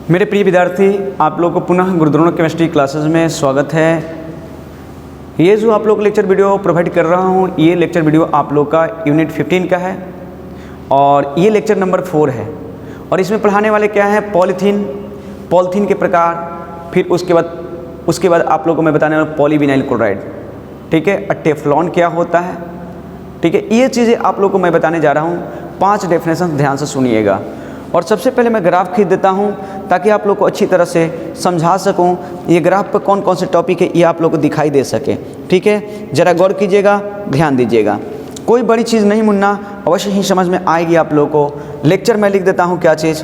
मेरे प्रिय विद्यार्थी, आप लोगों को पुनः गुरुद्रोण केमिस्ट्री क्लासेस में स्वागत है। ये जो आप लोग को लेक्चर वीडियो प्रोवाइड कर रहा हूँ, ये लेक्चर वीडियो आप लोग का यूनिट 15 का है और ये लेक्चर नंबर 4 है। और इसमें पढ़ाने वाले क्या है, पॉलीथीन के प्रकार, फिर उसके बाद आप लोगों को मैं बताने वाला पॉलीविनाइल क्लोराइड, ठीक है, टेफ्लॉन क्या होता है, ठीक है, ये चीज़ें आप लोगों को मैं बताने जा रहा हूँ। 5 डेफिनेशन ध्यान से सुनिएगा। और सबसे पहले मैं ग्राफ खींच देता हूँ ताकि आप लोग को अच्छी तरह से समझा सकूँ ये ग्राफ पर कौन कौन से टॉपिक है, ये आप लोग को दिखाई दे सके, ठीक है। ज़रा गौर कीजिएगा, ध्यान दीजिएगा, कोई बड़ी चीज़ नहीं मुन्ना, अवश्य ही समझ में आएगी आप लोग को। लेक्चर मैं लिख देता हूँ, क्या चीज़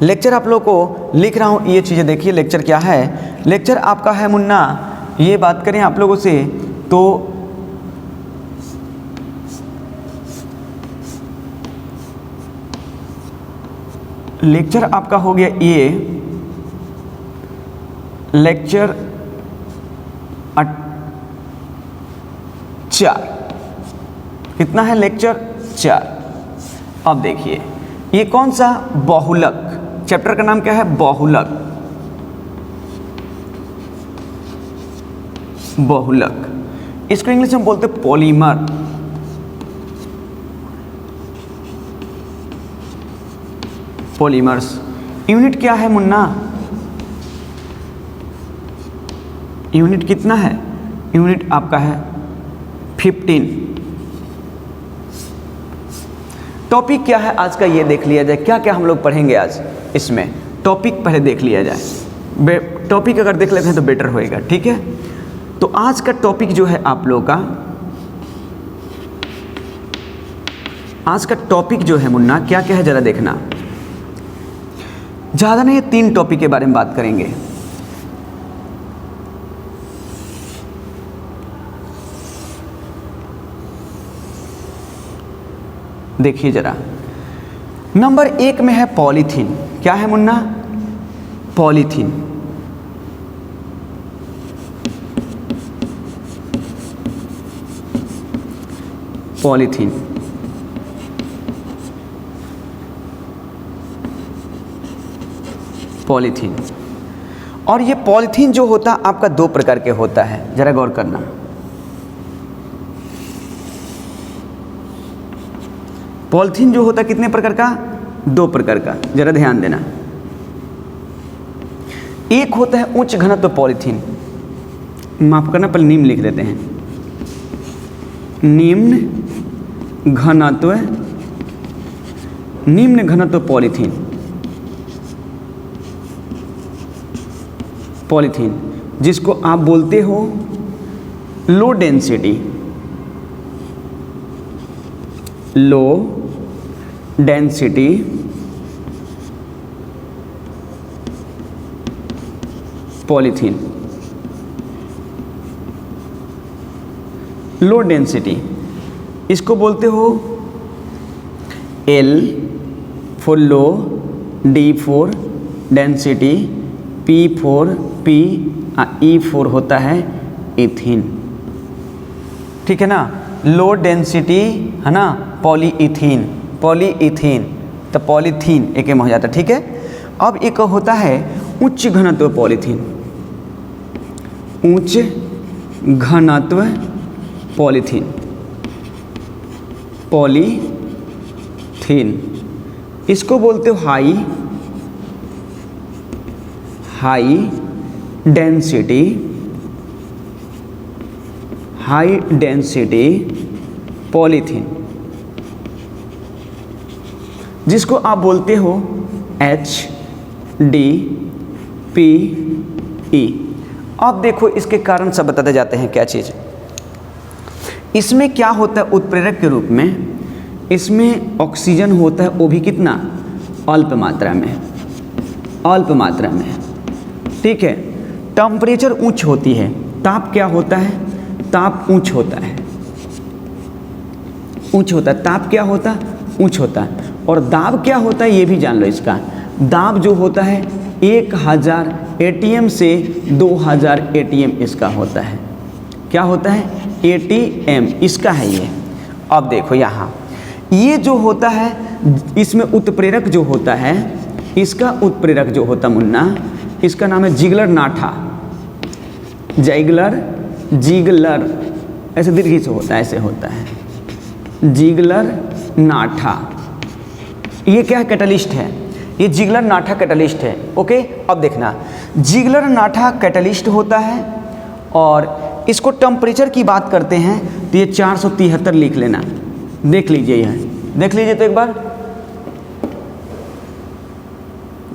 लेक्चर आप लोग को लिख रहा हूँ, ये चीज़ें देखिए। लेक्चर क्या है, लेक्चर आपका है मुन्ना, ये बात करें आप लोगों से तो लेक्चर आपका हो गया ये लेक्चर 4। कितना है, लेक्चर 4। अब देखिए ये कौन सा, बहुलक, चैप्टर का नाम क्या है, बहुलक। बहुलक इसको इंग्लिश में बोलते पॉलीमर। पॉलीमर्स यूनिट क्या है मुन्ना, यूनिट कितना है, यूनिट आपका है 15। टॉपिक क्या है आज का, ये देख लिया जाए, क्या क्या हम लोग पढ़ेंगे आज। इसमें टॉपिक पहले देख लिया जाए, टॉपिक अगर देख लेते हैं तो बेटर होएगा, ठीक है। तो आज का टॉपिक जो है आप लोगों का, आज का टॉपिक जो है मुन्ना क्या क्या है जरा देखना। ज़्यादा नहीं, 3 टॉपिक के बारे में बात करेंगे। देखिए जरा, नंबर 1 में है पॉलीथीन। क्या है मुन्ना, पॉलीथीन। पॉलीथीन पॉलीथीन और ये पॉलीथीन जो होता है आपका 2 प्रकार के होता है, जरा गौर करना। पॉलीथीन जो होता है कितने प्रकार का, 2 प्रकार का, जरा ध्यान देना। एक होता है उच्च घनत्व पॉलीथीन, माफ करना पहले निम्न लिख देते हैं, निम्न घनत्व पॉलीथीन, जिसको आप बोलते हो low density polythene. Low density इसको बोलते हो L for low, D for density, P for P, E for होता है इथीन, ठीक है ना। लो डेंसिटी है ना, पॉलीइथीन तो पॉलीथीन एक में हो जाता है, ठीक है। अब एक होता है उच्च घनत्व पॉलीथीन, उच्च घनत्व पॉलीथीन, इसको बोलते हो हाई डेंसिटी पॉलीथीन, जिसको आप बोलते हो HDPE। अब देखो इसके कारण सब बताते जाते हैं, क्या चीज़ इसमें क्या होता है, उत्प्रेरक के रूप में इसमें ऑक्सीजन होता है, वो भी कितना, अल्प मात्रा में, ठीक है। टेम्परेचर उच्च होती है, ताप क्या होता है, ताप उच्च होता है, ताप क्या होता है, उच्च होता है। और दाब क्या होता है, ये भी जान लो। इसका दाब जो होता है 1000 ATM से 2000 ATM इसका होता है। क्या होता है, ATM इसका है ये। अब देखो यहाँ ये जो होता है, इसमें उत्प्रेरक जो होता है इसका उत्प्रेरक जो होता मुन्ना, इसका नाम है जिगलर नाठा। जिगलर ऐसे दीर्घी से होता है, ऐसे होता है जिगलर नाठा। ये क्या है? कैटलिस्ट है। ये जिगलर नाठा कैटलिस्ट है। ओके, अब देखना, जिगलर नाठा कैटलिस्ट होता है और इसको टेम्परेचर की बात करते हैं तो ये 473 लिख लेना। देख लीजिए, यह देख लीजिए तो एक बार,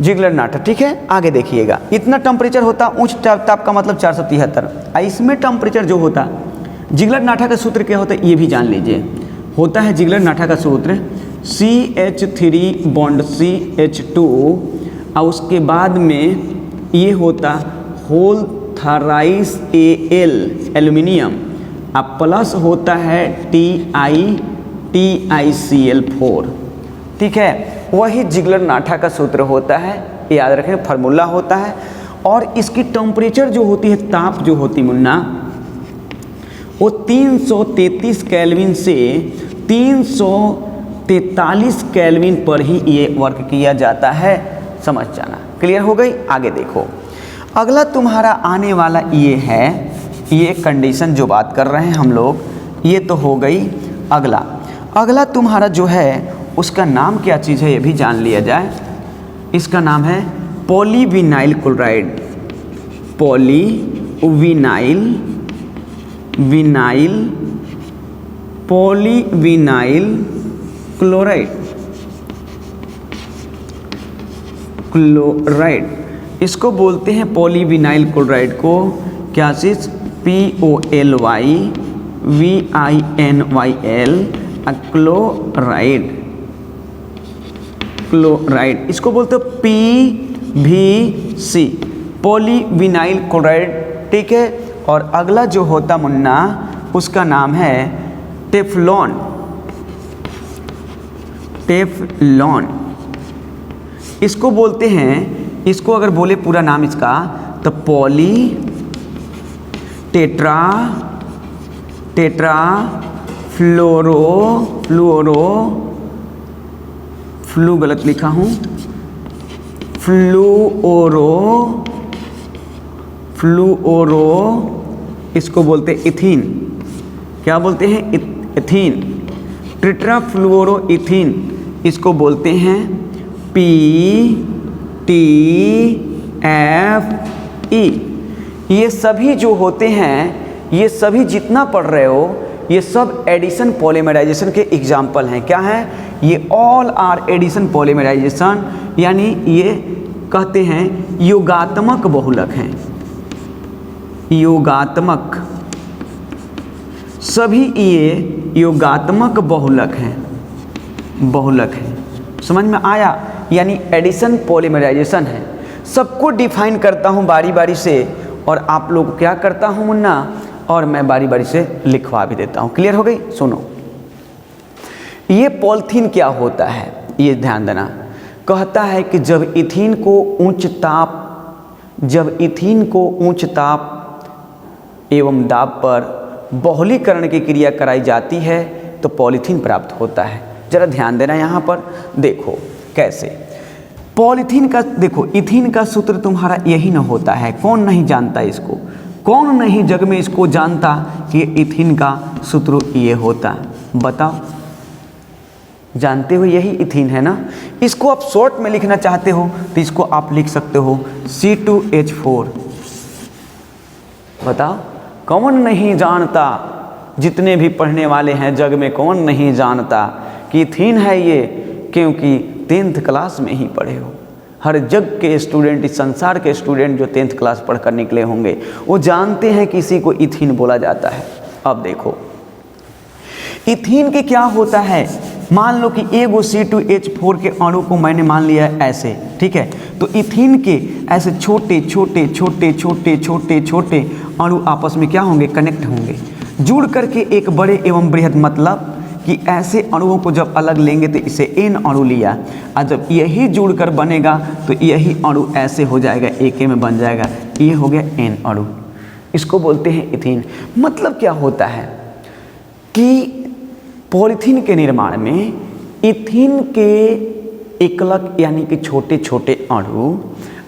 जिगलर नाठा। ठीक है, आगे देखिएगा, इतना टेम्परेचर होता, उच्च ताप का मतलब 473। इसमें टेम्परेचर जो होता, जिगलर नाठा का सूत्र क्या होता है ये भी जान लीजिए। होता है जिगलर नाठा का सूत्र CH3 बॉन्ड CH2 और उसके बाद में ये होता होल थराइस Al एल्यूमिनियम, अब प्लस होता है TiCl4। ठीक है, वही जिगलर नाठा का सूत्र होता है, याद रखें, फार्मूला होता है। और इसकी टेम्परेचर जो होती है, ताप जो होती मुन्ना, वो 333 केल्विन से 343 केल्विन पर ही ये वर्क किया जाता है। समझ जाना, क्लियर हो गई। आगे देखो, अगला तुम्हारा आने वाला ये है, ये कंडीशन जो बात कर रहे हैं हम लोग, ये तो हो गई। अगला तुम्हारा जो है उसका नाम क्या चीज़ है ये भी जान लिया जाए। इसका नाम है पॉलीविनाइल क्लोराइड। पॉलीविनाइल क्लोराइड इसको बोलते हैं पॉलीविनाइल क्लोराइड को। क्या चीज़? POLYVINYL क्लोराइड इसको बोलते हैं PVC, पॉलीविनाइल क्लोराइड। ठीक है, और अगला जो होता मुन्ना, उसका नाम है टेफ्लॉन। इसको बोलते हैं, इसको अगर बोले पूरा नाम इसका तो फ्लू गलत लिखा हूँ, फ्लूओरो इसको बोलते हैं इथीन। क्या बोलते हैं? इथीन। टेट्राफ्लूओरो इथीन इसको बोलते हैं PTFE। ये सभी जो होते हैं, ये सभी जितना पढ़ रहे हो, ये सब एडिशन पॉलीमराइजेशन के एग्जाम्पल हैं। क्या हैं? ये ऑल आर एडिशन पॉलीमराइजेशन, यानी ये कहते हैं योगात्मक बहुलक हैं। योगात्मक, सभी ये योगात्मक बहुलक हैं। समझ में आया? यानी एडिशन पॉलीमराइजेशन है। सबको डिफाइन करता हूँ बारी बारी से, और आप लोग क्या करता हूँ मुन्ना, और मैं बारी बारी से लिखवा भी देता हूँ। क्लियर हो गई? सुनो, ये पॉलीथीन क्या होता है ये ध्यान देना। कहता है कि जब इथीन को उच्च ताप एवं दाब पर बहुलीकरण की क्रिया कराई जाती है तो पॉलीथीन प्राप्त होता है। जरा ध्यान देना यहाँ पर, देखो कैसे पॉलीथीन का, देखो इथीन का सूत्र तुम्हारा यही न होता है। कौन नहीं जानता इसको? कौन नहीं जग में इसको जानता कि इथीन का सूत्र ये होता? बताओ, जानते हो यही इथीन है ना। इसको आप शॉर्ट में लिखना चाहते हो तो इसको आप लिख सकते हो C2H4। बताओ, कौन नहीं जानता? जितने भी पढ़ने वाले हैं जग में, कौन नहीं जानता कि इथीन है ये? क्योंकि 10th क्लास में ही पढ़े हो। हर जग के स्टूडेंट, इस संसार के स्टूडेंट जो 10th क्लास पढ़ कर निकले होंगे, वो जानते हैं कि इसी को इथीन बोला जाता है। अब देखो इथीन के क्या होता है। मान लो कि एगो C2H4 के अणु को मैंने मान लिया है ऐसे, ठीक है। तो इथीन के ऐसे छोटे छोटे छोटे छोटे छोटे छोटे अणु आपस में क्या होंगे? कनेक्ट होंगे, जुड़ करके एक बड़े एवं बृहद, मतलब कि ऐसे अणुओं को जब अलग लेंगे तो इसे N अणु लिया, और जब यही जुड़कर बनेगा तो यही अणु ऐसे हो जाएगा, एक में बन जाएगा, ये हो गया N अणु। इसको बोलते हैं इथीन। मतलब क्या होता है कि पॉलीथीन के निर्माण में इथीन के एकलक यानी कि छोटे छोटे अणु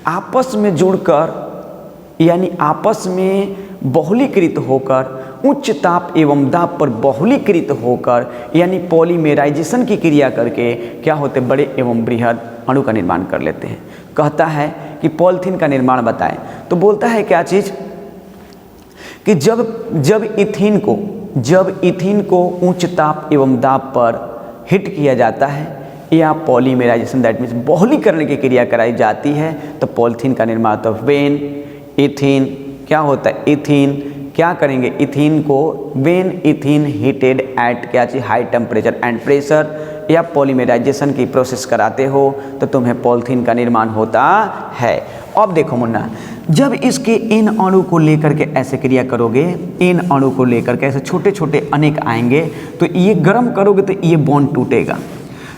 आपस में जुड़कर यानी आपस में बहुलीकृत होकर उच्च ताप एवं दाब पर बहुलीकृत होकर यानी पॉलीमेराइजेशन की क्रिया करके क्या होते बड़े एवं बृहद अणु का निर्माण कर लेते हैं। कहता है कि पॉलीथीन का निर्माण बताएं, तो बोलता है क्या चीज़ कि जब इथीन को उच्च ताप एवं दाब पर हिट किया जाता है या पॉलीमेराइजेशन दैट मीन्स बहुलीकरण की क्रिया कराई जाती है तो पॉलीथीन का निर्माण होता है। वेन इथीन क्या होता है, इथीन क्या करेंगे, इथीन को वेन इथीन हीटेड एट क्या चीज़ हाई टेम्परेचर एंड प्रेशर या पॉलीमेराइजेशन की प्रोसेस कराते हो तो तुम्हें पॉलीथीन का निर्माण होता है। अब देखो मुन्ना, जब इसके इन अणु को लेकर के ऐसे क्रिया करोगे, इन अणु को लेकर के ऐसे छोटे छोटे अनेक आएंगे तो ये गर्म करोगे तो ये बॉन्ड टूटेगा।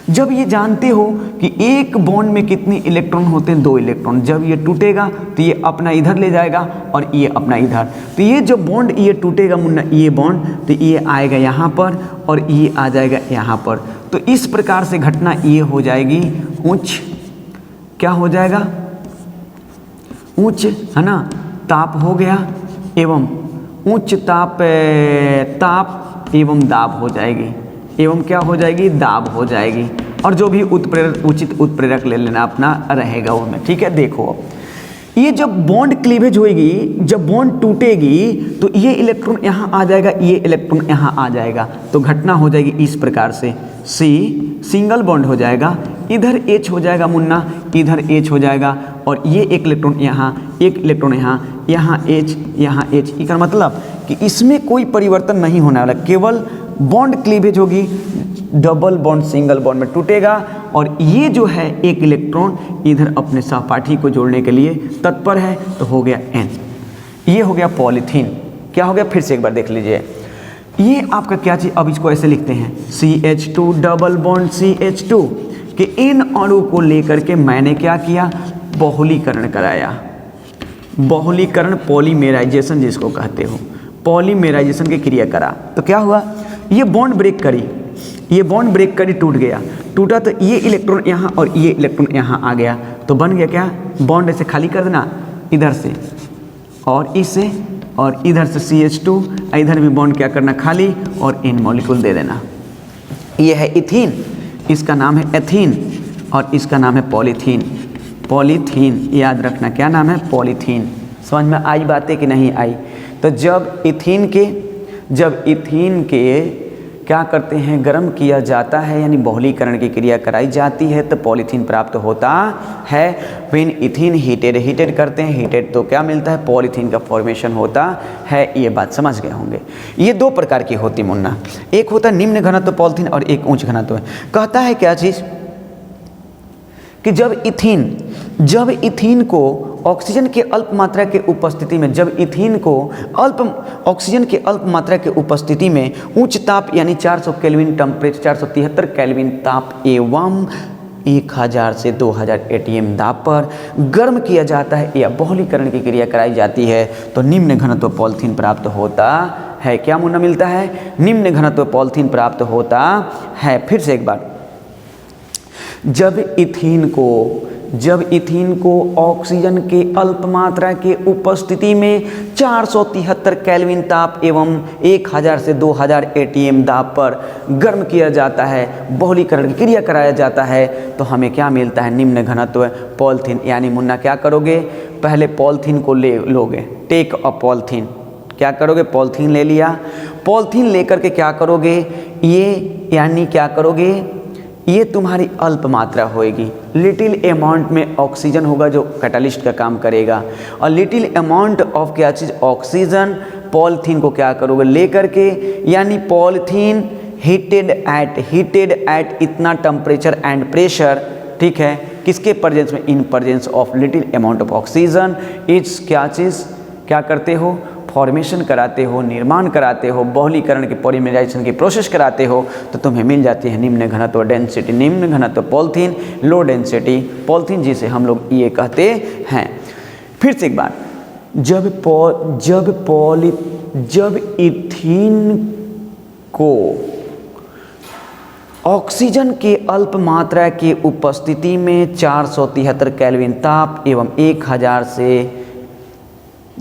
जब ये जानते हो कि एक बॉन्ड में कितने इलेक्ट्रॉन होते हैं, 2 इलेक्ट्रॉन, जब ये टूटेगा तो ये अपना इधर ले जाएगा और ये अपना इधर, तो ये जब बॉन्ड ये टूटेगा मुन्ना, ये बॉन्ड तो ये आएगा यहाँ पर और ये आ जाएगा यहाँ पर। तो इस प्रकार से घटना ये हो जाएगी उच्च, क्या हो जाएगा, उच्च है ना, ताप हो गया एवं उच्च ताप एवं दाब हो जाएगी, एवं क्या हो जाएगी, दाब हो जाएगी। और जो भी उचित उत्प्रेरक ले लेना अपना रहेगा उसमें, ठीक है। देखो ये जब बॉन्ड क्लीवेज होएगी, जब बॉन्ड टूटेगी तो ये इलेक्ट्रॉन यहाँ आ जाएगा, ये इलेक्ट्रॉन यहाँ आ जाएगा, तो घटना हो जाएगी इस प्रकार से, C सिंगल बॉन्ड हो जाएगा, इधर H हो जाएगा मुन्ना, इधर H हो जाएगा और ये एक इलेक्ट्रॉन यहाँ, एक इलेक्ट्रॉन यहाँ, यहाँ H, यहाँ H। इसका मतलब कि इसमें कोई परिवर्तन नहीं होने वाला, केवल बॉन्ड क्लीवेज होगी, डबल बॉन्ड सिंगल बॉन्ड में टूटेगा और ये जो है एक इलेक्ट्रॉन इधर अपने सहपाठी को जोड़ने के लिए तत्पर है, तो हो गया N। ये हो गया पॉलीथीन। क्या हो गया, फिर से एक बार देख लीजिए, ये आपका क्या चीज़, अब इसको ऐसे लिखते हैं CH2 डबल बॉन्ड CH2 कि इन अणु को लेकर के मैंने क्या किया, बहुलीकरण कराया। बहुलीकरण पॉलीमेराइजेशन जिसको कहते हो, पॉलीमेराइजेशन की क्रिया करा तो क्या हुआ, ये बॉन्ड ब्रेक करी, ये बॉन्ड ब्रेक करी, टूट गया, टूटा तो ये इलेक्ट्रॉन यहाँ और ये इलेक्ट्रॉन यहाँ आ गया, तो बन गया क्या, बॉन्ड ऐसे खाली कर देना इधर से और इससे और इधर से CH2, इधर भी बॉन्ड क्या करना खाली और इन मॉलिक्यूल दे देना। ये है इथीन, इसका नाम है एथीन और इसका नाम है पॉलीथीन। पॉलीथीन याद रखना, क्या नाम है, पॉलीथीन। समझ में आई बातें कि नहीं आई। तो जब इथीन के क्या करते हैं, गर्म किया जाता है यानी बहुलीकरण की क्रिया कराई जाती है तो पॉलीथीन प्राप्त होता है। व्हेन इथीन हीटेड करते हैं, हीटेड तो क्या मिलता है, पॉलीथीन का फॉर्मेशन होता है। ये बात समझ गए होंगे। ये 2 प्रकार की होती मुन्ना, एक होता है निम्न घनत्व पॉलीथीन और एक उच्च घनत्व। कहता है क्या चीज़ कि जब इथीन को ऑक्सीजन के अल्प मात्रा के उपस्थिति में, जब इथीन को ऑक्सीजन के अल्प मात्रा के उपस्थिति में उच्च ताप यानी 400 केल्विन टेम्परेचर, 473 केल्विन ताप एवं 1000 से 2000 ATM दाब पर गर्म किया जाता है या बहुलीकरण की क्रिया कराई जाती है तो निम्न घनत्व पॉलीथीन प्राप्त होता है। क्या मुन्ना मिलता है, निम्न घनत्व पॉलीथीन प्राप्त होता है। फिर से एक बार, जब इथीन को ऑक्सीजन के अल्प मात्रा के उपस्थिति में 473 केल्विन ताप एवं 1000 से 2000 ATM दाब पर गर्म किया जाता है, बहुलीकरण की क्रिया कराया जाता है तो हमें क्या मिलता है, निम्न घनत्व पॉलीथीन। यानी मुन्ना क्या करोगे, पहले पॉलीथीन को लोगे, टेक अ पॉलीथीन, क्या करोगे, पॉलीथीन ले लिया, पॉलीथीन लेकर के क्या करोगे, ये यानी क्या करोगे, ये तुम्हारी अल्प मात्रा होएगी, लिटिल अमाउंट में ऑक्सीजन होगा जो कैटालिस्ट का काम करेगा और लिटिल अमाउंट ऑफ क्या चीज़, ऑक्सीजन। पॉलीथीन को क्या करोगे लेकर के, यानी पॉलीथीन हीटेड एट इतना टेम्परेचर एंड प्रेशर, ठीक है, किसके प्रेजेंस में, in presence of little amount of oxygen. It's क्या चीज़, क्या करते हो, फॉर्मेशन कराते हो, निर्माण कराते हो, बहुलीकरण की पॉलीमराइजेशन की प्रोसेस कराते हो तो तुम्हें मिल जाती है निम्न घनत्व डेंसिटी, निम्न घनत्व पॉलीथीन, लो डेंसिटी पॉलीथीन, जिसे हम लोग ये कहते हैं। फिर से एक बार, जब इथीन को ऑक्सीजन के अल्प मात्रा के उपस्थिति में 473 केल्विन ताप एवं 1000 से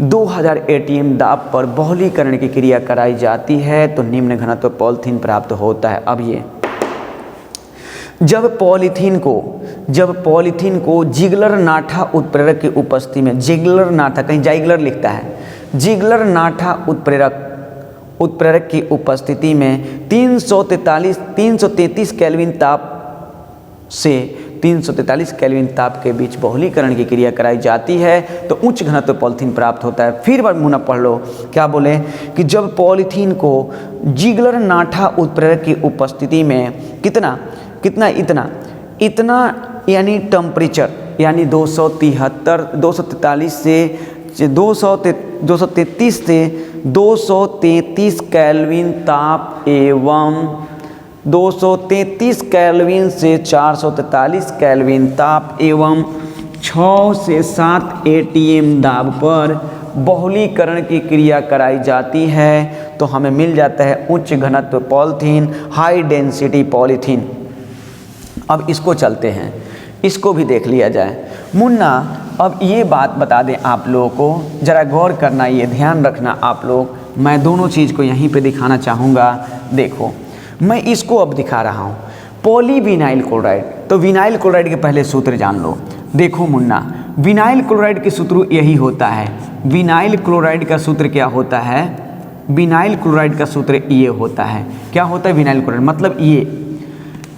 2000 एटीएम दाब पर बहुलीकरण की क्रिया कराई जाती है तो निम्न घनत्व पॉलीथीन प्राप्त होता है। अब ये जब पॉलीथीन को जिगलर नाठा उत्प्रेरक की उपस्थिति में, जिगलर नाठा, कहीं जाइगलर लिखता है, जिगलर नाठा उत्प्रेरक की उपस्थिति में 333 केल्विन ताप से 343 केल्विन ताप के बीच बहुलीकरण की क्रिया कराई जाती है तो उच्च घनत्व पॉलीथीन प्राप्त होता है। फिर बार मुना पढ़ लो, क्या बोले कि जब पॉलीथीन को जिगलर नाठा उत्प्रेरक की उपस्थिति में इतना यानी टेम्परेचर यानी 233 से 233 केल्विन ताप एवं 233 केल्विन से 443 केल्विन ताप एवं 6 से 7 एटीएम दाब पर बहुलीकरण की क्रिया कराई जाती है तो हमें मिल जाता है उच्च घनत्व पॉलीथीन, हाई डेंसिटी पॉलीथीन। अब इसको चलते हैं, इसको भी देख लिया जाए। मुन्ना अब ये बात बता दें आप लोगों को, ज़रा गौर करना, ये ध्यान रखना आप लोग, मैं दोनों चीज़ को यहीं पे दिखाना चाहूँगा। देखो मैं इसको अब दिखा रहा हूँ, पॉलीविनाइल क्लोराइड। तो विनाइल क्लोराइड के पहले सूत्र जान लो। देखो मुन्ना, विनाइल क्लोराइड के सूत्र यही होता है। विनाइल क्लोराइड का सूत्र क्या होता है? विनाइल क्लोराइड का सूत्र ये होता है। क्या होता है विनाइल क्लोराइड? मतलब ये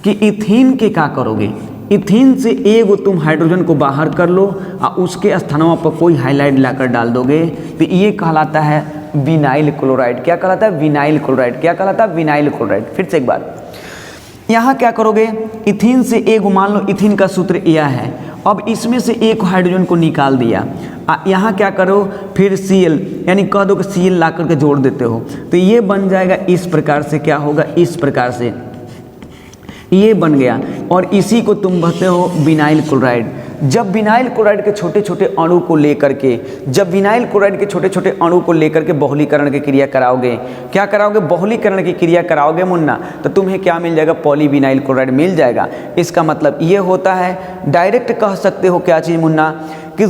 कि इथीन के क्या करोगे, इथीन से एगो तुम हाइड्रोजन को बाहर कर लो और उसके स्थानों पर कोई हाइलाइट लाकर डाल दोगे तो ये कहलाता है विनाइल क्लोराइड। क्या कहलाता है? Vinyl chloride. क्या कहलाता है? Vinyl chloride. फिर से एक बार, यहाँ क्या करोगे, इथीन से एगो, मान लो इथीन का सूत्र यह है, अब इसमें से एक हाइड्रोजन को निकाल दिया, यहाँ क्या करो, फिर Cl यानी कह दो कि Cl ला करके जोड़ देते हो तो ये बन जाएगा इस प्रकार से। क्या होगा? इस प्रकार से ये बन गया और इसी को तुम कहते हो विनाइल क्लोराइड। जब विनाइल क्लोराइड के छोटे छोटे अणु को लेकर के बहुलीकरण की क्रिया कराओगे, क्या कराओगे? बहुलीकरण की क्रिया कराओगे मुन्ना, तो तुम्हें क्या मिल जाएगा? पॉलीविनाइल क्लोराइड मिल जाएगा। इसका मतलब ये होता है, डायरेक्ट कह सकते हो क्या चीज़ मुन्ना, कि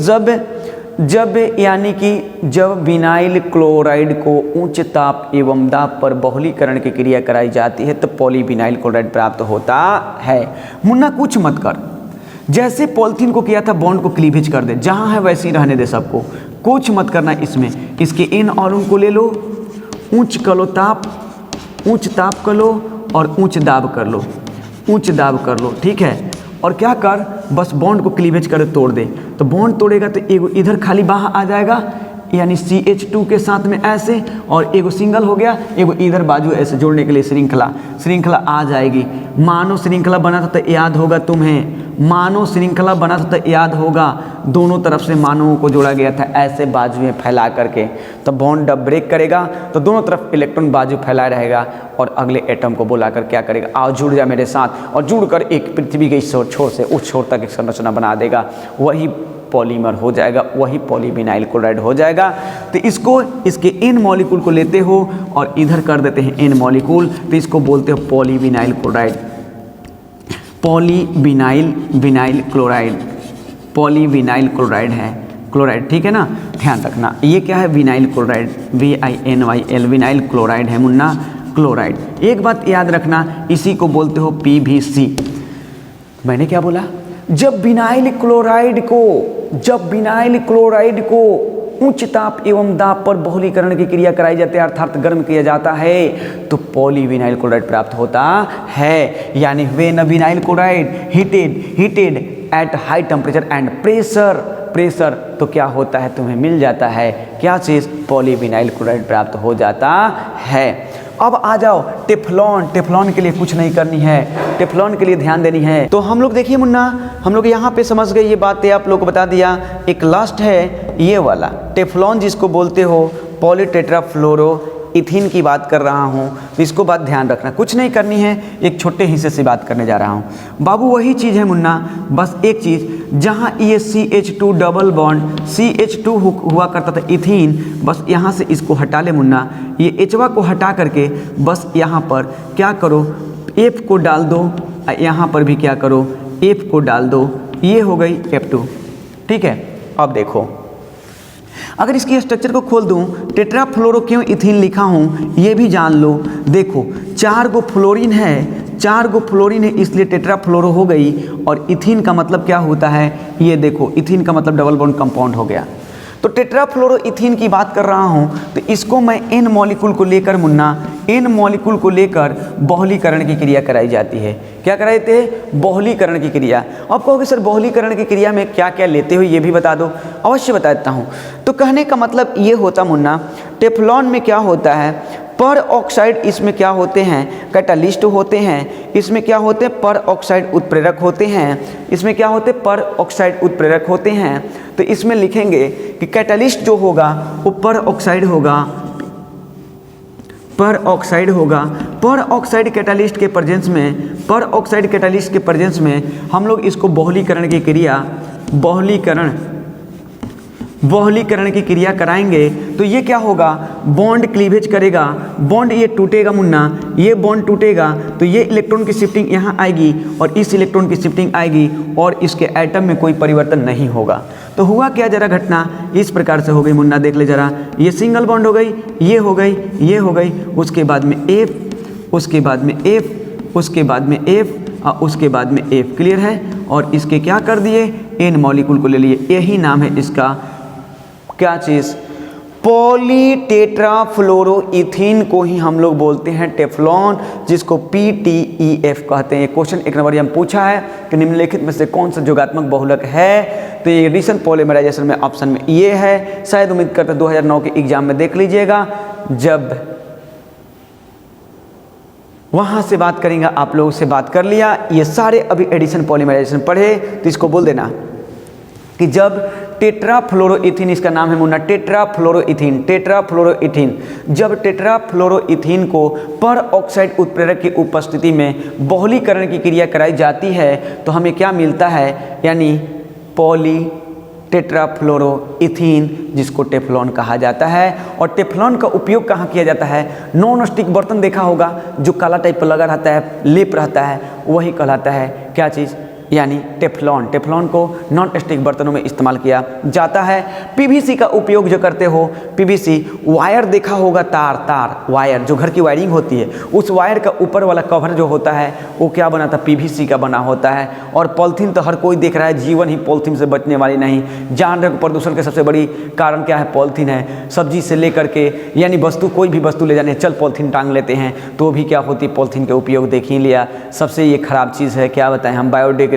जब विनाइल क्लोराइड को उच्च ताप एवं दाब पर बहुलीकरण की क्रिया कराई जाती है तो पॉलीविनाइल क्लोराइड प्राप्त होता है। मुन्ना कुछ मत कर, जैसे पॉलीथीन को किया था बॉन्ड को क्लीवेज कर दे, जहाँ है वैसे ही रहने दे सबको, कुछ मत करना इसमें। इसके इन अणु को ले लो, उच्च कर लो ताप, उच्च ताप कर लो और उच्च दाब कर लो, उच्च दाब कर लो, ठीक है। और क्या कर, बस बॉन्ड को क्लीवेज कर तोड़ दे, तो बॉन्ड तोड़ेगा तो एगो इधर खाली बाहर आ जाएगा यानी CH2 के साथ में ऐसे, और एगो सिंगल हो गया, एगो इधर बाजू ऐसे जोड़ने के लिए श्रृंखला आ जाएगी। मानो श्रृंखला बना था तो याद होगा तुम्हें, मानो श्रृंखला बना था तो याद होगा, दोनों तरफ से मानों को जोड़ा गया था ऐसे बाजू में फैला करके, तो बॉन्ड जब ब्रेक करेगा तो दोनों तरफ इलेक्ट्रॉन बाजू फैला रहेगा और अगले एटम को बुलाकर क्या करेगा, आओ जुड़ जा मेरे साथ, और जुड़कर एक पृथ्वी के इस छोर से उस छोर तक एक संरचना बना देगा, वही पॉलीमर हो जाएगा, वही पॉलीविनाइल क्लोराइड हो जाएगा। तो इसके इन मॉलिक्यूल को लेते हो और इधर कर देते हैं इन मॉलिक्यूल, तो इसको बोलते हो पॉलीविनाइल क्लोराइड। पॉलीविनाइल क्लोराइड है, क्लोराइड, ठीक है ना, ध्यान रखना। ये क्या है? Vinyl chloride, VINYL, vinyl chloride है मुन्ना, क्लोराइड। एक बात याद रखना, इसी को बोलते हो PVC। मैंने क्या बोला? जब विनाइल क्लोराइड को उच्च ताप एवं दाब पर बहुलीकरण की क्रिया कराई जाती है अर्थात गर्म किया जाता है तो पॉलीविनाइल क्लोराइड प्राप्त होता है। यानी when vinyl chloride heated at high temperature and pressure तो क्या होता है? तुम्हें मिल जाता है क्या चीज़? पॉलीविनाइल क्लोराइड प्राप्त हो जाता है। अब आ जाओ टेफ्लॉन के लिए कुछ नहीं करनी है, टेफ्लॉन के लिए ध्यान देनी है। तो हम लोग देखिए मुन्ना, हम लोग यहाँ पे समझ गए, ये बातें आप लोग को बता दिया। एक लास्ट है ये वाला टेफ्लॉन, जिसको बोलते हो पॉलीटेट्राफ्लोरो इथीन की बात कर रहा हूँ, तो इसको बात ध्यान रखना, कुछ नहीं करनी है, एक छोटे हिस्से से बात करने जा रहा हूँ बाबू। वही चीज़ है मुन्ना, बस एक चीज़, जहाँ ये CH2 डबल बॉन्ड CH2 हुआ करता था इथीन, बस यहाँ से इसको हटा ले मुन्ना, ये H को हटा करके बस यहाँ पर क्या करो, F को डाल दो, यहाँ पर भी क्या करो, F को डाल दो, ये हो गई F2। ठीक है, अब देखो अगर इसकी स्ट्रक्चर को खोल दूं, टेट्रा फ्लोरो क्यों इथीन लिखा हूं ये भी जान लो। देखो 4 गो फ्लोरीन है, 4 गो फ्लोरीन है इसलिए टेट्रा फ्लोरो हो गई। और इथीन का मतलब क्या होता है, ये देखो इथीन का मतलब डबल बॉन्ड कंपाउंड हो गया। तो टेट्रा फ्लोरो इथीन की बात कर रहा हूं, तो इसको मैं N मॉलिक्यूल को लेकर मुन्ना, N मॉलिक्यूल को लेकर बहुलीकरण की क्रिया कराई जाती है। क्या कराए थे, बहुलीकरण की क्रिया। अब कहोगे सर बहुलीकरण की क्रिया में क्या क्या लेते हो ये भी बता दो। अवश्य बता देता हूँ। तो कहने का मतलब ये होता मुन्ना, टेफ्लॉन में क्या होता है, पर ऑक्साइड इसमें क्या होते हैं, कैटालिस्ट होते हैं। इसमें क्या होते हैं, पर ऑक्साइड उत्प्रेरक होते हैं। इसमें क्या होते हैं, पर ऑक्साइड उत्प्रेरक होते हैं। तो इसमें लिखेंगे कि कैटालिस्ट जो होगा वो पर ऑक्साइड होगा, पर ऑक्साइड होगा। पर ऑक्साइड कैटालिस्ट के प्रेजेंस में, पर ऑक्साइड कैटालिस्ट के प्रेजेंस में हम लोग इसको बहुलीकरण की क्रिया, बहुलीकरण की क्रिया कराएंगे। तो ये क्या होगा, बॉन्ड क्लीवेज करेगा, बॉन्ड ये टूटेगा मुन्ना, ये बॉन्ड टूटेगा तो ये इलेक्ट्रॉन की शिफ्टिंग यहाँ आएगी और इस इलेक्ट्रॉन की शिफ्टिंग आएगी और इसके एटम में कोई परिवर्तन नहीं होगा। तो हुआ क्या, जरा घटना इस प्रकार से हो गई मुन्ना, देख ले जरा, ये सिंगल बॉन्ड हो गई, ये हो गई, ये हो गई, उसके बाद में F, उसके बाद में F, उसके बाद में F और उसके बाद में F। क्लियर है। और इसके क्या कर दिए, N मॉलिक्यूल को ले लिए। यही नाम है इसका, क्या चीज़, पॉलीटेट्राफ्लोरोइथीन को ही हम लोग बोलते हैं टेफ्लॉन, जिसको PTEF कहते हैं। ये क्वेश्चन एक नंबर हम पूछा है कि निम्नलिखित में से कौन सा योगात्मक बहुलक है, तो ये रिसेंट पॉलीमराइजेशन में ऑप्शन में ये है। शायद उम्मीद करते 2009 के एग्जाम में देख लीजिएगा, जब वहाँ से बात करेंगे, आप लोगों से बात कर लिया। ये सारे अभी एडिशन पॉलीमराइजेशन पढ़े तो इसको बोल देना कि जब टेट्राफ्लोरोइथीन, इसका नाम है मुन्ना टेट्राफ्लोरोइथीन, टेट्राफ्लोरोइथीन, जब टेट्राफ्लोरोइथीन को पर ऑक्साइड उत्प्रेरक की उपस्थिति में बहुलीकरण की क्रिया कराई जाती है तो हमें क्या मिलता है, यानी पॉली टेट्राफ्लोरोइथीन, जिसको टेफ्लॉन कहा जाता है। और टेफ्लॉन का उपयोग कहाँ किया जाता है, नॉन स्टिक बर्तन देखा होगा जो काला टाइप पर लगा रहता है, लेप रहता है, वही कहलाता है क्या चीज़, यानी टेफ्लॉन। टेफ्लॉन को नॉन स्टिक बर्तनों में इस्तेमाल किया जाता है। पीवीसी का उपयोग जो करते हो, पीवीसी वायर देखा होगा, तार वायर जो घर की वायरिंग होती है, उस वायर का ऊपर वाला कवर जो होता है वो क्या बना था, पीवीसी का बना होता है। और पॉलीथीन तो हर कोई देख रहा है, जीवन ही पॉलीथीन से बचने वाली नहीं। जान रहे प्रदूषण के सबसे बड़ी कारण क्या है, पॉलीथीन है। सब्जी से लेकर के यानी वस्तु, कोई भी वस्तु ले जाने चल पॉलीथीन टांग लेते हैं, तो भी क्या होती है, पॉलीथीन के उपयोग देख ही लिया। सबसे ये खराब चीज़ है, क्या बताएं हम, बायोडिग्रेडेबल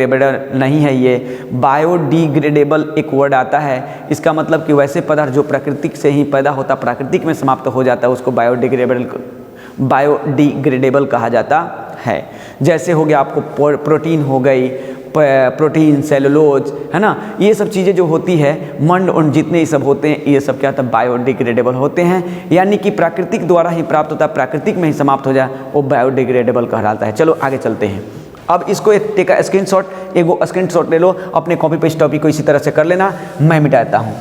नहीं है ये, बायोडिग्रेडेबल एक वर्ड आता है। इसका मतलब कि वैसे पदार्थ जो प्राकृतिक से ही पैदा होता, प्राकृतिक में समाप्त हो जाता है, उसको बायोडिग्रेडेबल कहा जाता है। जैसे हो गया आपको प्रोटीन हो गई, प्रोटीन, सेलुलोज, है ना, ये सब चीज़ें जो होती है, मंड और जितने ये सब होते हैं, ये सब क्या होता है, बायोडिग्रेडेबल होते हैं। यानी कि प्राकृतिक द्वारा ही प्राप्त होता है, प्राकृतिक में ही समाप्त हो जाए, वो बायोडिग्रेडेबल कहलाता है। चलो आगे चलते हैं। अब इसको एक स्क्रीनशॉट, एगो स्क्रीनशॉट ले लो, अपने कॉपी पेस्ट टॉपिक को इसी तरह से कर लेना, मैं मिटाता हूँ।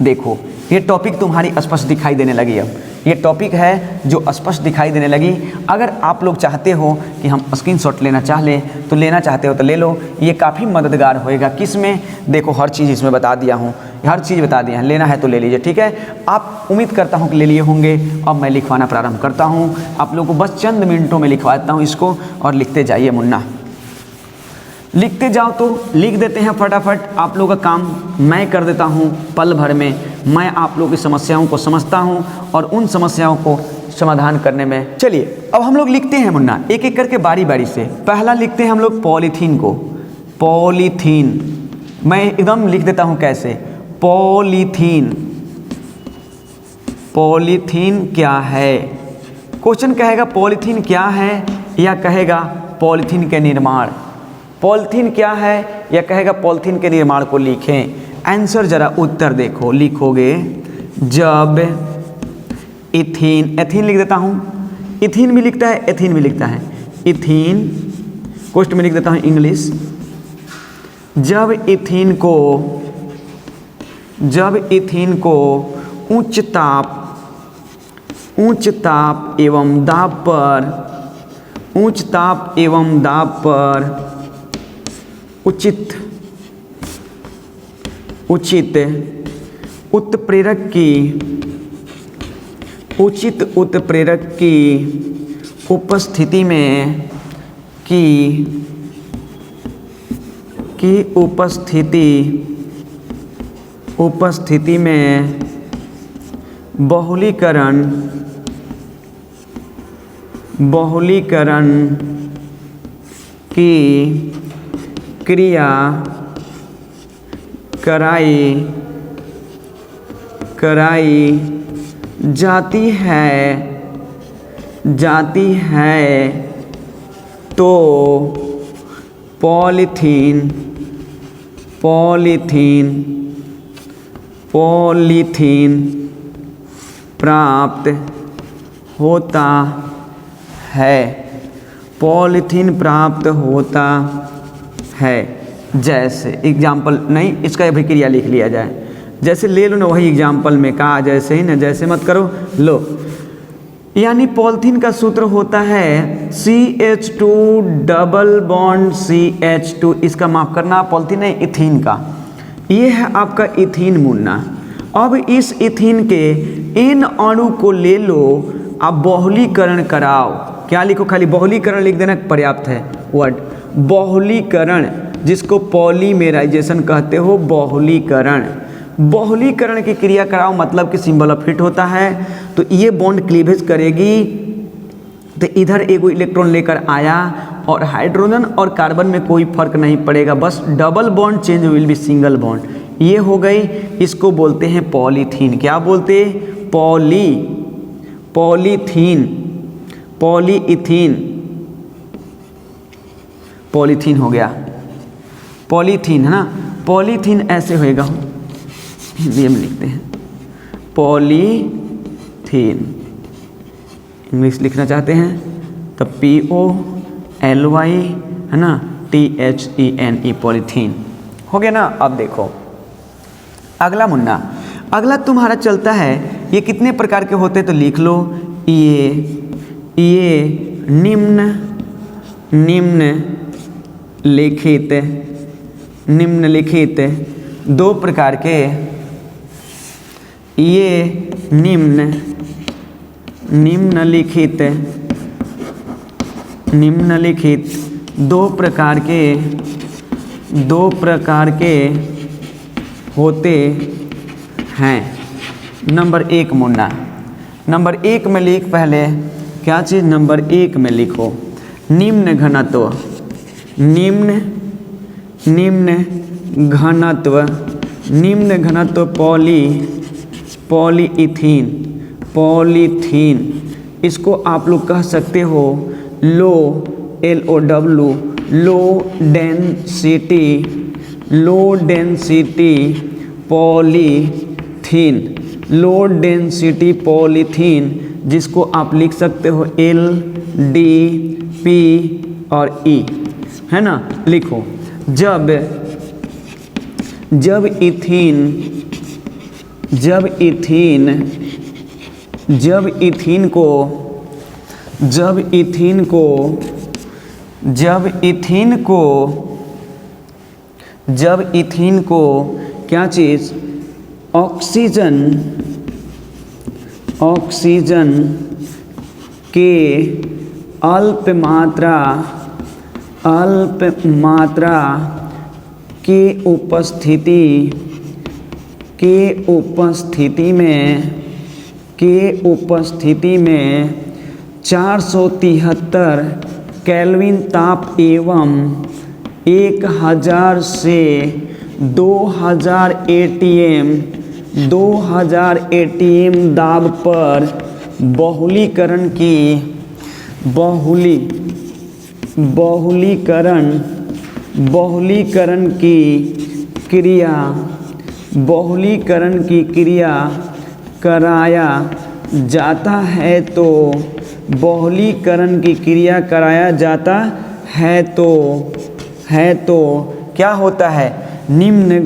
देखो ये टॉपिक तुम्हारी स्पष्ट दिखाई देने लगी। अब ये टॉपिक है जो स्पष्ट दिखाई देने लगी। अगर आप लोग चाहते हो कि हम स्क्रीनशॉट लेना चाहते हो तो ले लो, ये काफ़ी मददगार होएगा। किस में, देखो हर चीज़ इसमें बता दिया हूँ, हर चीज़ बता दिया है, लेना है तो ले लीजिए, ठीक है। आप उम्मीद करता हूँ कि ले लिए होंगे। अब मैं लिखवाना प्रारंभ करता हूँ, आप लोगों को बस चंद मिनटों में लिखवा देता हूँ इसको, और लिखते जाइए मुन्ना, लिखते जाओ तो लिख देते हैं फटाफट। आप लोगों का काम मैं कर देता हूँ पल भर में। मैं आप लोगों की समस्याओं को समझता हूँ और उन समस्याओं को समाधान करने में, चलिए अब हम लोग लिखते हैं मुन्ना, एक एक करके बारी बारी से। पहला लिखते हैं हम लोग पॉलीथीन को, पॉलीथीन, मैं एकदम लिख देता हूँ कैसे, पॉलीथीन। पॉलीथीन क्या है, क्वेश्चन कहेगा पॉलीथीन क्या है या कहेगा पॉलीथीन के निर्माण। पॉलीथीन क्या है या कहेगा पॉलीथीन के निर्माण को लिखें। आंसर जरा उत्तर देखो, लिखोगे जब इथीन, एथीन लिख देता हूँ, इथीन भी लिखता है, एथीन भी लिखता है, इथीन कोष्ट में लिख देता हूँ इंग्लिश। जब इथीन को उच्च ताप एवं दाब पर उच्च ताप एवं दाब पर उचित उत्प्रेरक की उपस्थिति में उपस्थिति में बहुलीकरण की क्रिया कराई जाती है तो पॉलीथीन प्राप्त होता है। पॉलीथीन प्राप्त होता है। जैसे एग्जाम्पल नहीं, इसका अभिक्रिया लिख लिया जाए। जैसे ले लो ना, वही एग्जाम्पल में कहा जैसे ही ना, जैसे मत करो। लो, यानी पॉलीथीन का सूत्र होता है CH2 डबल बॉन्ड CH2। इसका माफ करना, पॉलीथीन है इथीन का, ये है आपका इथीन मुन्ना। अब इस इथीन के इन अणु को ले लो, आप बहुलीकरण कराओ। क्या लिखो, खाली बहुलीकरण लिख देना पर्याप्त है। वर्ड बहुलीकरण, जिसको पॉलीमेराइजेशन कहते हो, बहुलीकरण की क्रिया कराओ, मतलब कि सिंबल ऑफ हिट होता है। तो ये बॉन्ड क्लीवेज करेगी, तो इधर एगो इलेक्ट्रॉन लेकर आया और हाइड्रोजन और कार्बन में कोई फर्क नहीं पड़ेगा, बस double bond change will be single bond. ये हो गई, इसको बोलते हैं पॉलीथीन। क्या बोलते? पॉलीथीन हो गया, पॉलीथीन है ना। पॉलीथीन ऐसे होएगा, हिंदी में लिखते हैं पॉलीथीन। इंग्लिश लिखना चाहते हैं तो POLY है ना, THENE, पॉलीथीन हो गया ना। अब देखो अगला मुन्ना, अगला तुम्हारा चलता है। ये कितने प्रकार के होते तो लिख लो। ये निम्नलिखित दो प्रकार के, ये निम्नलिखित दो प्रकार के होते हैं। नंबर 1 मुन्ना, नंबर 1 में लिख पहले क्या चीज़, नंबर 1 में लिखो निम्न घनत्व, निम्न घनत्व पॉलीथीन। इसको आप लोग कह सकते हो लो, LOW, लो डेंसिटी पॉलीथीन, जिसको आप लिख सकते हो LDP और E, है ना। लिखो, जब इथीन को क्या चीज़, ऑक्सीजन के अल्प मात्रा के उपस्थिति में 473 केल्विन ताप एवं 1000 से 2000 ATM दाब पर बहुलीकरण की क्रिया कराया जाता है। तो बहुलीकरण की क्रिया कराया जाता है तो क्या होता है, निम्न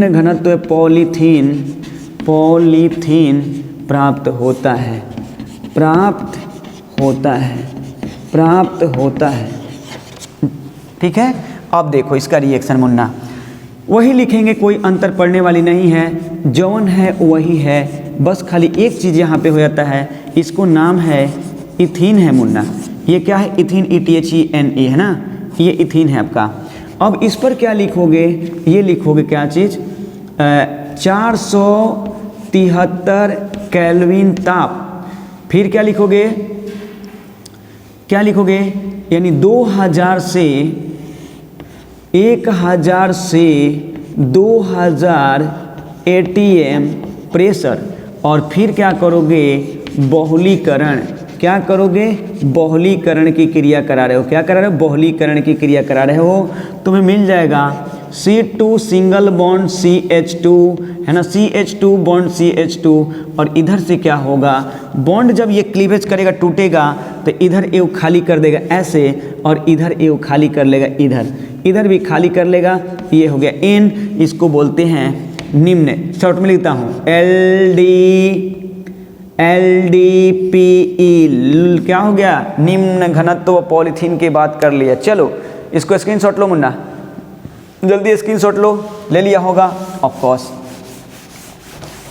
घनत्व पॉलीथीन पॉलीथीन प्राप्त होता है, प्राप्त होता है, प्राप्त होता है। ठीक है, अब देखो इसका रिएक्शन मुन्ना, वही लिखेंगे, कोई अंतर पड़ने वाली नहीं है, जौन है वही है, बस खाली एक चीज़ यहाँ पे हो जाता है, इसको नाम है इथीन है मुन्ना। ये क्या है? इथीन, ETHENE है ना, ये इथीन है आपका। अब इस पर क्या लिखोगे? ये लिखोगे क्या चीज़? 473 केल्विन ताप। फिर क्या लिखोगे? क्या लिखोगे? यानी 2000 से 1000 से 2000 ATM प्रेशर। और फिर क्या करोगे? बहुलीकरण। क्या करोगे? बहुलीकरण की क्रिया करा रहे हो। क्या करा रहे हो? बहुलीकरण की क्रिया करा रहे हो। तुम्हें मिल जाएगा C2 सिंगल बॉन्ड CH2 है ना, CH2 बॉन्ड CH2। और इधर से क्या होगा? बॉन्ड जब ये क्लीवेज करेगा, टूटेगा, तो इधर एव खाली कर देगा ऐसे, और इधर एव खाली कर लेगा, इधर भी खाली कर लेगा। ये हो गया N, इसको बोलते हैं निम्न। शॉर्ट में लिखता हूँ LDPE। क्या हो गया? निम्न घनत्व पॉलीथीन की बात कर लिया। चलो इसको स्क्रीनशॉट लो मुन्ना, जल्दी स्क्रीनशॉट लो। ले लिया होगा ऑफ कोर्स।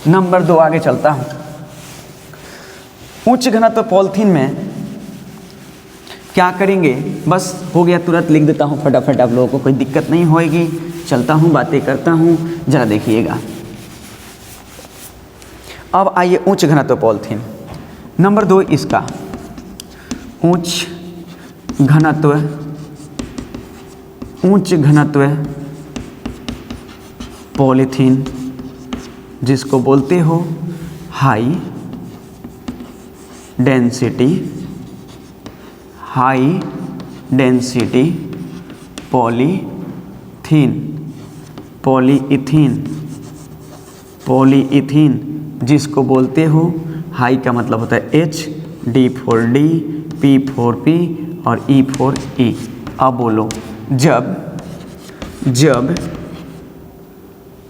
नंबर 2 आगे चलता हूँ। उच्च घनत्व पॉलीथीन में क्या करेंगे? बस हो गया, तुरंत लिख देता हूँ फटाफट, आप लोगों को कोई दिक्कत नहीं होएगी। चलता हूँ, बातें करता हूँ, जरा देखिएगा। अब आइए उच्च घनत्व पॉलीथीन। नंबर 2 इसका उच्च घनत्व पॉलीथीन, जिसको बोलते हो हाई डेंसिटी पॉलीइथीन, जिसको बोलते हो हाई का मतलब होता है H, D for D, P for P और E for E। अब बोलो, जब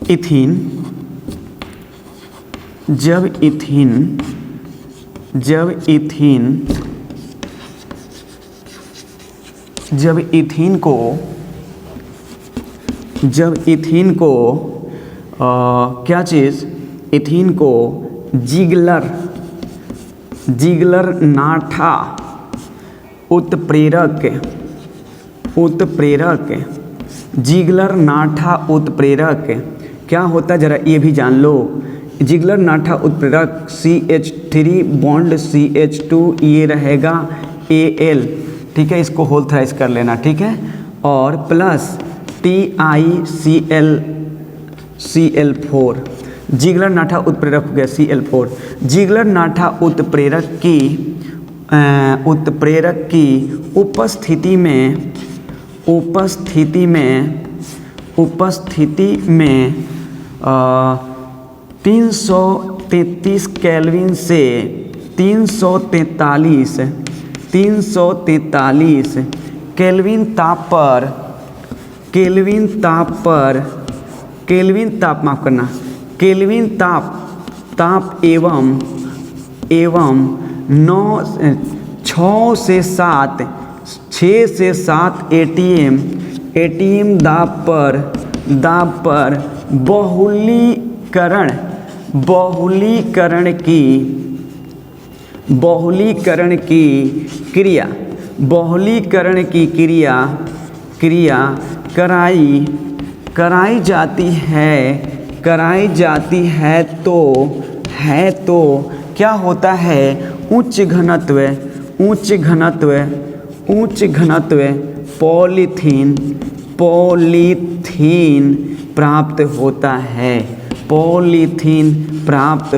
इथीन को क्या चीज़? इथीन को जिगलर नाठा उत्प्रेरक, जिगलर नाठा उत्प्रेरक क्या होता है, जरा ये भी जान लो। जिगलर नाठा उत्प्रेरक CH3 बॉन्ड CH2, ये रहेगा Al, ठीक है, इसको होल थ्राइस कर लेना, ठीक है, और प्लस TiCl4। जिगलर नाठा उत्प्रेरक हो गया Cl4। जिगलर नाठा उत्प्रेरक की उपस्थिति में 333 केल्विन से 343 केल्विन ताप एवं 6 से 7 ATM दाब पर बहुलीकरण की क्रिया कराई जाती है तो क्या होता है? उच्च घनत्व पॉलीथीन प्राप्त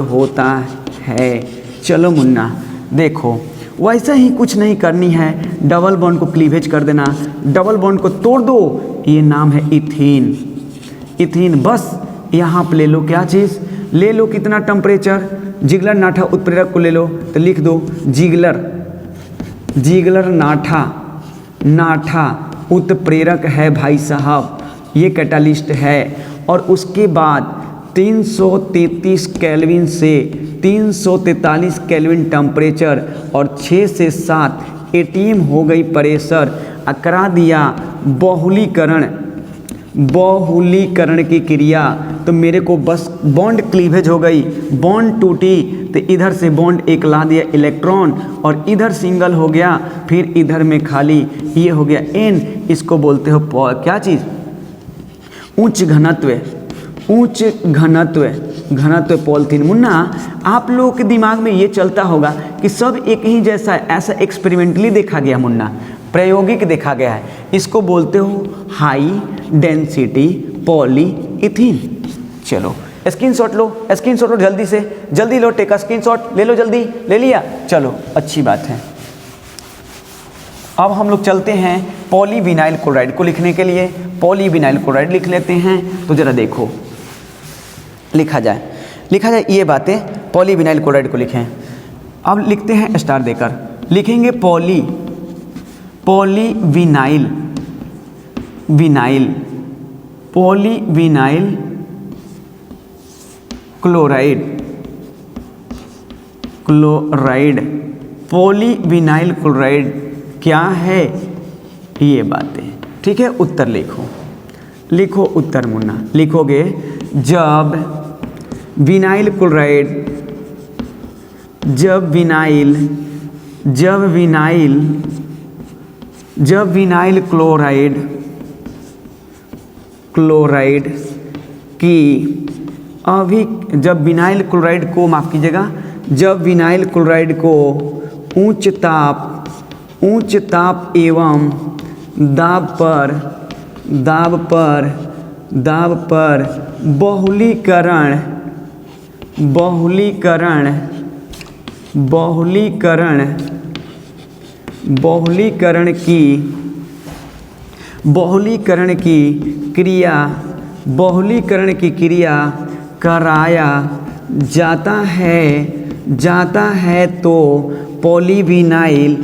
होता है। चलो मुन्ना देखो, वैसा ही कुछ नहीं करनी है, डबल बॉन्ड को क्लीवेज कर देना, डबल बॉन्ड को तोड़ दो, ये नाम है इथीन। बस यहाँ पे ले लो क्या चीज़? ले लो कितना टेम्परेचर? जिगलर नाठा उत्प्रेरक को ले लो, तो लिख दो जिगलर नाठा उत्प्रेरक है भाई साहब, ये कैटालिस्ट है। और उसके बाद 333 केल्विन से 343 केल्विन टेम्परेचर और 6 से 7 एटीएम हो गई प्रेशर, करा दिया बहुलीकरण की क्रिया, तो मेरे को बस बॉन्ड क्लीवेज हो गई, बॉन्ड टूटी तो इधर से बॉन्ड एक ला दिया इलेक्ट्रॉन और इधर सिंगल हो गया, फिर इधर में खाली, ये हो गया N। इसको बोलते हो क्या चीज़, उच्च घनत्व पॉलीथीन। मुन्ना आप लोगों के दिमाग में ये चलता होगा कि सब एक ही जैसा है, ऐसा एक्सपेरिमेंटली देखा गया मुन्ना, प्रायोगिक देखा गया है। इसको बोलते हो हाई डेंसिटी पॉलीइथीन। चलो स्क्रीनशॉट लो जल्दी से, जल्दी लो, टेक स्क्रीनशॉट ले लो, जल्दी ले लिया, चलो अच्छी बात है। अब हम लोग चलते हैं पॉलीविनाइल क्लोराइड को लिखने के लिए। पॉलीविनाइल क्लोराइड लिख लेते हैं, तो ज़रा देखो लिखा जाए ये बातें, पॉलीविनाइल क्लोराइड को लिखें। अब लिखते हैं स्टार देकर, लिखेंगे पॉलीविनाइल क्लोराइड। पॉलीविनाइल क्लोराइड क्या है, ये बातें, ठीक है। उत्तर लिखो उत्तर मुन्ना, लिखोगे जब विनाइल क्लोराइड की जब विनाइल क्लोराइड को माफ़ कीजिएगा, जब विनाइल क्लोराइड को उच्च ताप एवं दाब पर बहुलीकरण की क्रिया कराया जाता है तो पॉलीविनाइल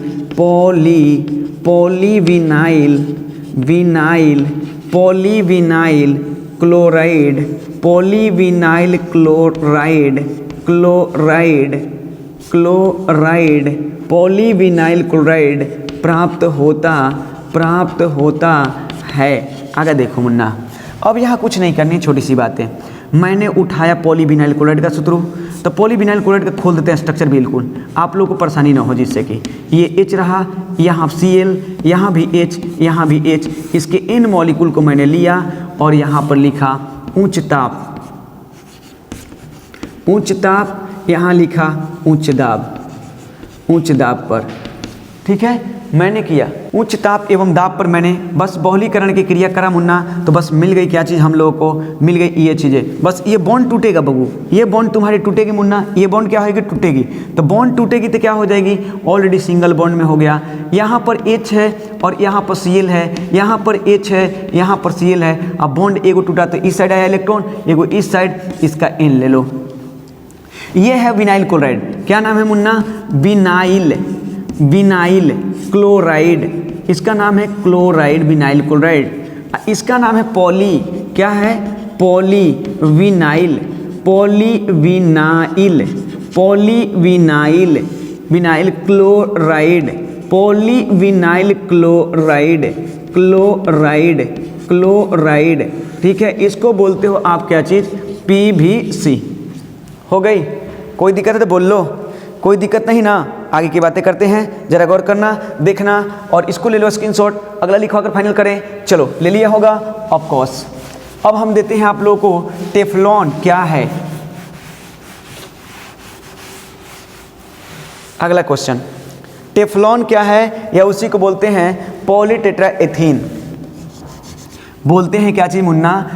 क्लोराइड प्राप्त होता है। आगे देखो मुन्ना, अब यहाँ कुछ नहीं करनी, छोटी सी बात है। मैंने उठाया पॉलीविनाइल क्लोराइड का सूत्र, तो पॉलीविनाइल क्लोराइड का खोल देते हैं स्ट्रक्चर, बिल्कुल आप लोग को परेशानी ना हो, जिससे कि ये H रहा, यहाँ Cl, यहाँ भी H, यहाँ भी H, इसके इन मॉलिक्यूल को मैंने लिया और यहाँ पर लिखा उच्च ताप, यहाँ लिखा उच्च दाब पर, ठीक है। मैंने किया उच्च ताप एवं दाब पर, मैंने बस बहुलीकरण की क्रिया करा मुन्ना, तो बस मिल गई क्या चीज़, हम लोगों को मिल गई ये चीज़ें। बस ये बॉन्ड टूटेगा बबू, ये बॉन्ड तुम्हारी टूटेगी मुन्ना, ये बॉन्ड क्या होगी, टूटेगी। तो बॉन्ड टूटेगी तो क्या हो जाएगी, ऑलरेडी सिंगल बॉन्ड में हो गया। यहाँ पर H है और यहाँ पर Cl है, यहाँ पर H है, यहाँ पर Cl है। अब बॉन्ड एगो टूटा तो इस साइड आया इलेक्ट्रॉन, एगो इस साइड, इसका N ले लो। ये है विनाइल क्लोराइड, क्या नाम है मुन्ना, विनाइल क्लोराइड, इसका नाम है क्लोराइड, विनाइल क्लोराइड। इसका नाम है क्या है, विनाइल क्लोराइड, ठीक है। इसको बोलते हो आप क्या चीज़, PVC। हो गई, कोई दिक्कत है तो बोल लो, कोई दिक्कत नहीं ना। आगे की बातें करते हैं, जरा गौर करना, देखना और इसको ले लो स्क्रीनशॉट, अगला लिखवा कर फाइनल करें। चलो ले लिया होगा ऑफ कोर्स। अब हम देते हैं आप लोगों को टेफ्लॉन क्या है। अगला क्वेश्चन, टेफ्लॉन क्या है, या उसी को बोलते हैं पॉलीटेट्राएथीन। बोलते हैं क्या चीज़ मुन्ना,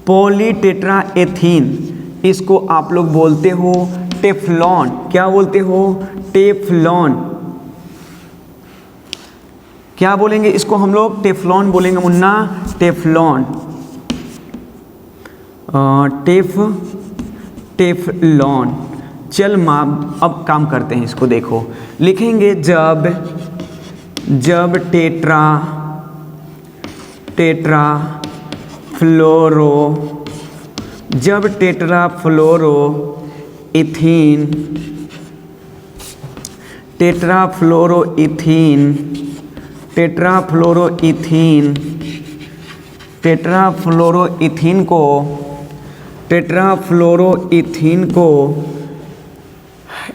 पॉलीटेट्राएथीन, इसको आप लोग बोलते हो टेफ्लॉन। क्या बोलते हो, टेफ्लॉन। क्या बोलेंगे इसको हम लोग, टेफ्लॉन बोलेंगे मुन्ना, टेफ्लॉन। टेफ्लॉन। चल माँ अब काम करते हैं, इसको देखो, लिखेंगे जब टेट्राफ्लोरो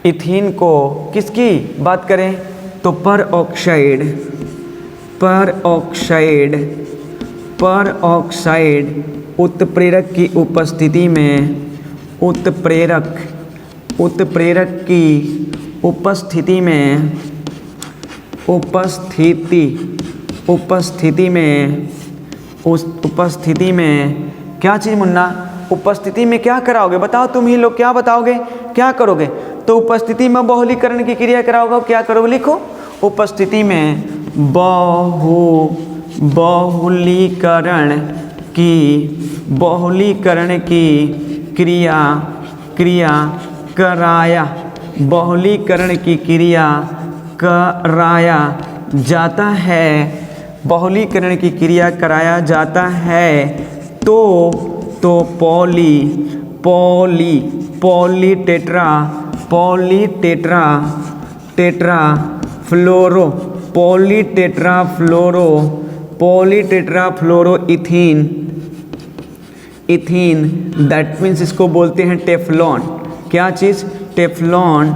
इथीन को किसकी बात करें तो पर ऑक्साइड उत्प्रेरक की उपस्थिति में क्या चीज़ मुन्ना, उपस्थिति में क्या कराओगे बताओ, तुम ही लोग क्या बताओगे, क्या करोगे? तो उपस्थिति में बहुलीकरण की क्रिया कराओगे, क्या करोगे लिखो, उपस्थिति में बहुलीकरण की क्रिया कराया जाता है, बहुलीकरण की क्रिया कराया जाता है तो पॉलीटेट्राफ्लोरो इथीन दैट मीन्स इसको बोलते हैं टेफ्लॉन। क्या चीज़? टेफ्लॉन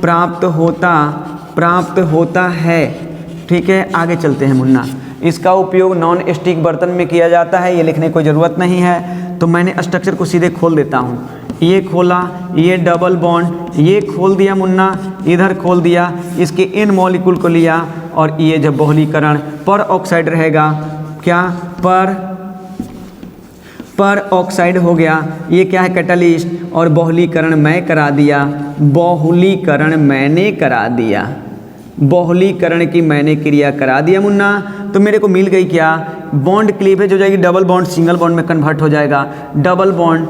प्राप्त होता है। ठीक है, आगे चलते हैं मुन्ना। इसका उपयोग नॉन स्टिक बर्तन में किया जाता है, ये लिखने की ज़रूरत नहीं है, तो मैंने स्ट्रक्चर को सीधे खोल देता हूँ। ये खोला, ये डबल बॉन्ड, ये खोल दिया मुन्ना, इधर खोल दिया, इसके इन मॉलिक्यूल को लिया और ये जब बहुलीकरण पर ऑक्साइड रहेगा, क्या पर ऑक्साइड हो गया, ये क्या है कैटालिस्ट, और बहुलीकरण मैं करा दिया, मैंने करा दिया, बहुलीकरण की मैंने क्रिया करा दिया मुन्ना, तो मेरे को मिल गई क्या, बॉन्ड क्लीवेज हो जाएगी, डबल बॉन्ड सिंगल बॉन्ड में कन्वर्ट हो जाएगा, डबल बॉन्ड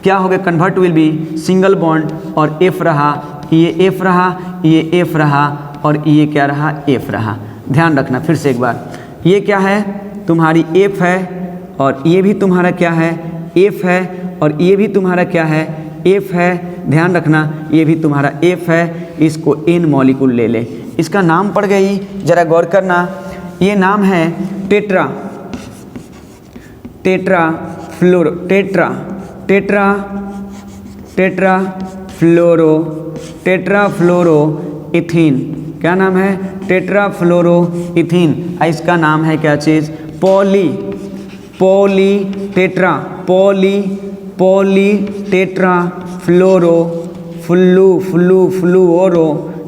क्या हो गया, convert will be single bond, और एफ रहा, ये एफ रहा, ये एफ रहा, और ये क्या रहा, एफ रहा। ध्यान रखना फिर से एक बार, ये क्या है तुम्हारी एफ है, और ये भी तुम्हारा क्या है, एफ है, और ये भी तुम्हारा क्या है, एफ है। ध्यान रखना ये भी तुम्हारा एफ है, इसको इन मॉलिक्यूल ले ले। इसका नाम पड़ गई, जरा गौर करना, ये नाम है टेट्राफ्लोरो इथीन। क्या नाम है, टेट्राफ्लोरो इथीन। इसका नाम है क्या चीज़,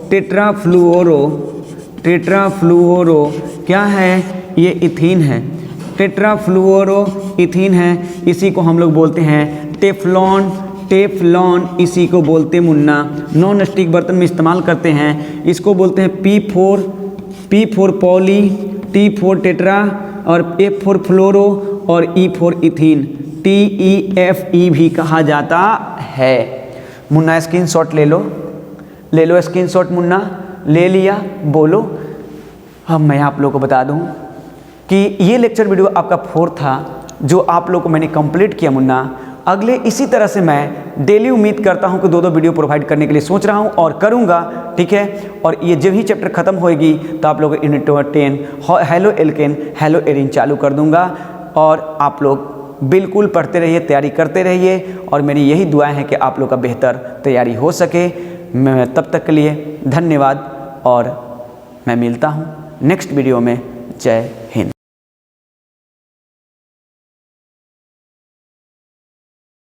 टेट्राफ्लुओरो क्या है, ये इथीन है, टेट्राफ्लुओरो इथीन है। इसी को हम लोग बोलते हैं टेफ्लॉन, इसी को बोलते मुन्ना, नॉन स्टिक बर्तन में इस्तेमाल करते हैं। इसको बोलते हैं P4 पॉली, T4 टेट्रा, और F4 फ्लोरो, और E4 इथीन, TEFE भी कहा जाता है। मुन्ना स्क्रीनशॉट ले लो स्क्रीनशॉट मुन्ना, ले लिया, बोलो। अब मैं आप लोगों को बता दूं कि ये लेक्चर वीडियो आपका 4 था, जो आप लोगों को मैंने कंप्लीट किया मुन्ना। अगले इसी तरह से मैं डेली उम्मीद करता हूं कि 2-2 वीडियो प्रोवाइड करने के लिए सोच रहा हूं और करूंगा, ठीक है। और ये जब ही चैप्टर ख़त्म होएगी तो आप लोग unit 10 halo alkane hello Erin चालू कर दूंगा, और आप लोग बिल्कुल पढ़ते रहिए, तैयारी करते रहिए, और मेरी यही दुआएं हैं कि आप लोग का बेहतर तैयारी हो सके। मैं तब तक के लिए धन्यवाद, और मैं मिलता हूँ नेक्स्ट वीडियो में। जय